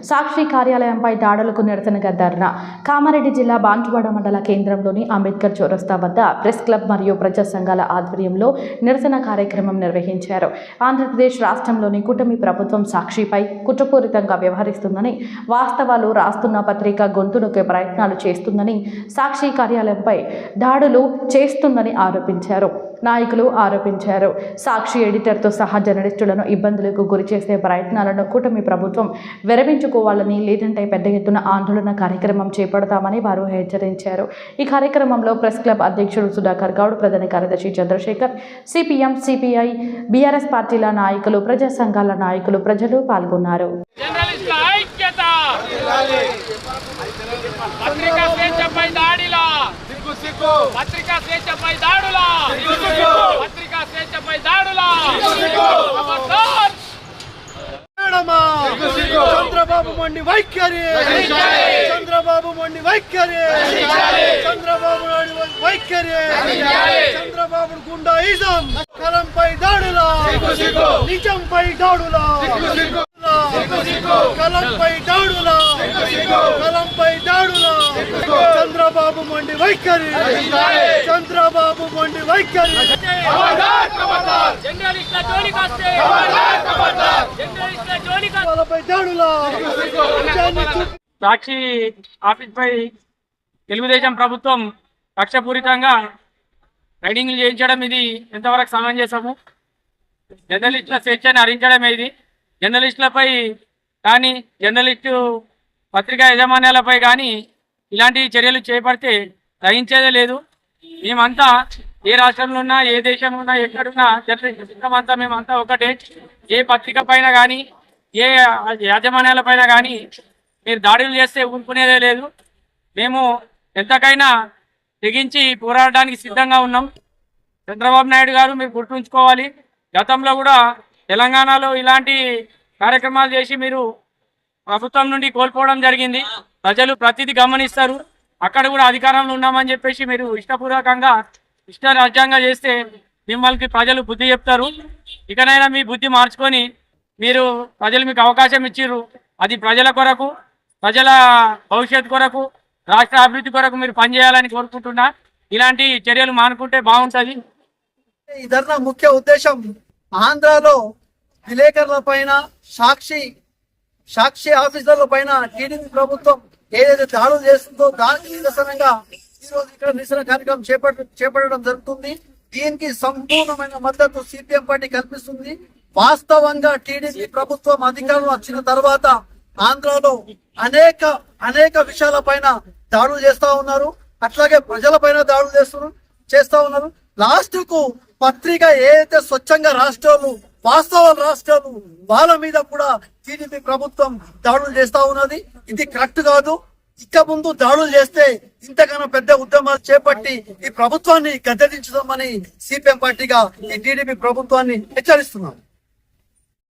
సాక్షి కార్యాలయంపై దాడులకు నిరసనగా ధర్నా. కామారెడ్డి జిల్లా బాన్సువాడ మండల కేంద్రంలోని అంబేద్కర్ చౌరస్తా వద్ద ప్రెస్ క్లబ్ మరియు ప్రజా సంఘాల ఆధ్వర్యంలో నిరసన కార్యక్రమం నిర్వహించారు. ఆంధ్రప్రదేశ్ రాష్ట్రంలోని కూటమి ప్రభుత్వం సాక్షిపై కుట్రపూరితంగా వ్యవహరిస్తుందని, వాస్తవాలు రాస్తున్న పత్రిక గొంతు నొక్కే ప్రయత్నాలు చేస్తుందని, సాక్షి కార్యాలయంపై దాడులు చేస్తుందని నాయకులు ఆరోపించారు. సాక్షి ఎడిటర్తో సహా జర్నలిస్టులను ఇబ్బందులకు గురి చేసే ప్రయత్నాలను కూటమి ప్రభుత్వం విరమించుకోవాలని, లేదంటే పెద్ద ఎత్తున ఆందోళన కార్యక్రమం చేపడతామని వారు హెచ్చరించారు. ఈ కార్యక్రమంలో ప్రెస్ క్లబ్ అధ్యక్షుడు సుధాకర్ గౌడ్, ప్రధాన కార్యదర్శి చంద్రశేఖర్, సిపిఎం, సిపిఐ, బీఆర్ఎస్ పార్టీల నాయకులు, ప్రజా సంఘాల నాయకులు, ప్రజలు పాల్గొన్నారు. పత్రికా స్వేచ్ఛపై దాడులా చంద్రబాబు మొండి వైఖరి, చంద్రబాబు మొండి వైఖరి, చంద్రబాబు వైఖరి, చంద్రబాబు గుండాయిజం, కలంపై దాడులా, నిజంపై దాడులా, కలంపై దాడులా, కలంపై దాడులా, చంద్రబాబు మొండి వైఖరి, చంద్రబాబు మొండి వైఖరి, సాక్షి ఆఫీస్ పై తెలుగుదేశం ప్రభుత్వం కక్షపూరితంగా రైడింగ్లు చేయించడం ఇది ఎంతవరకు సమంజసము? జర్నలిస్టుల స్వేచ్ఛను హరించడమే ఇది. జర్నలిస్టులపై కానీ, జర్నలిస్టు పత్రికా యాజమాన్యాలపై కానీ ఇలాంటి చర్యలు చేపడితే సహించేదే లేదు. మేమంతా ఏ రాష్ట్రంలో ఉన్నా, ఏ దేశంలో ఉన్నా, ఎక్కడున్నా జర్నలిస్టులమంతా మేమంతా ఒకటే. ఏ పత్రిక పైన కానీ, ఏ యాజమాన్యాల పైన కానీ మీరు దాడులు చేస్తే ఊరుకునేదే లేదు. మేము ఎంతకైనా తెగించి పోరాడడానికి సిద్ధంగా ఉన్నాం. చంద్రబాబు నాయుడు గారు మీరు గుర్తుంచుకోవాలి, గతంలో కూడా తెలంగాణలో ఇలాంటి కార్యక్రమాలు చేసి మీరు ప్రభుత్వం నుండి కోల్పోవడం జరిగింది. ప్రజలు ప్రతిదీ గమనిస్తారు. అక్కడ కూడా అధికారంలో ఉన్నామని చెప్పేసి మీరు ఇష్టపూర్వకంగా ఇష్టారాజ్యంగా చేస్తే మిమ్మల్ని ప్రజలు బుద్ధి చెప్తారు. ఇకనైనా మీ బుద్ధి మార్చుకొని మీరు, ప్రజలు మీకు అవకాశం ఇచ్చిర్రు, అది ప్రజల కొరకు, ప్రజల భవిష్యత్తు కొరకు, రాష్ట్ర అభివృద్ధి కొరకు మీరు పనిచేయాలని కోరుకుంటున్నా. ఇలాంటి చర్యలు మానుకుంటే బాగుంటుంది. ఈ ధర్నా ముఖ్య ఉద్దేశం ఆంధ్రాలో విలేకరుల పైన, సాక్షి ఆఫీసర్ల పైన టీడీపీ ప్రభుత్వం ఏదైతే దాడులు చేస్తుందో దానికి నిరసనగా ఈరోజు ఇక్కడ నిరసన కార్యక్రమం చేపట్టడం జరుగుతుంది. దీనికి సంపూర్ణమైన మద్దతు సిపిఎం పార్టీ కల్పిస్తుంది. వాస్తవంగా టీడీపీ ప్రభుత్వం అధికారంలో వచ్చిన తర్వాత ఆంధ్రాలో అనేక విషయాల పైన దాడులు చేస్తా ఉన్నారు. అట్లాగే ప్రజల పైన దాడులు చేస్తా ఉన్నారు. లాస్ట్ కు పత్రిక ఏదైతే స్వచ్ఛంగా రాష్ట్రాలు, వాస్తవాలు రాష్ట్రాలు, వాళ్ళ మీద కూడా టీడీపీ ప్రభుత్వం దాడులు చేస్తా ఉన్నది. ఇది కరెక్ట్ కాదు. ఇక ముందు దాడులు చేస్తే ఇంతకన్నా పెద్ద ఉద్యమాలు చేపట్టి ఈ ప్రభుత్వాన్ని గద్దెదించుదామని సిపిఎం పార్టీగా ఈ టీడీపీ ప్రభుత్వాన్ని హెచ్చరిస్తున్నాం.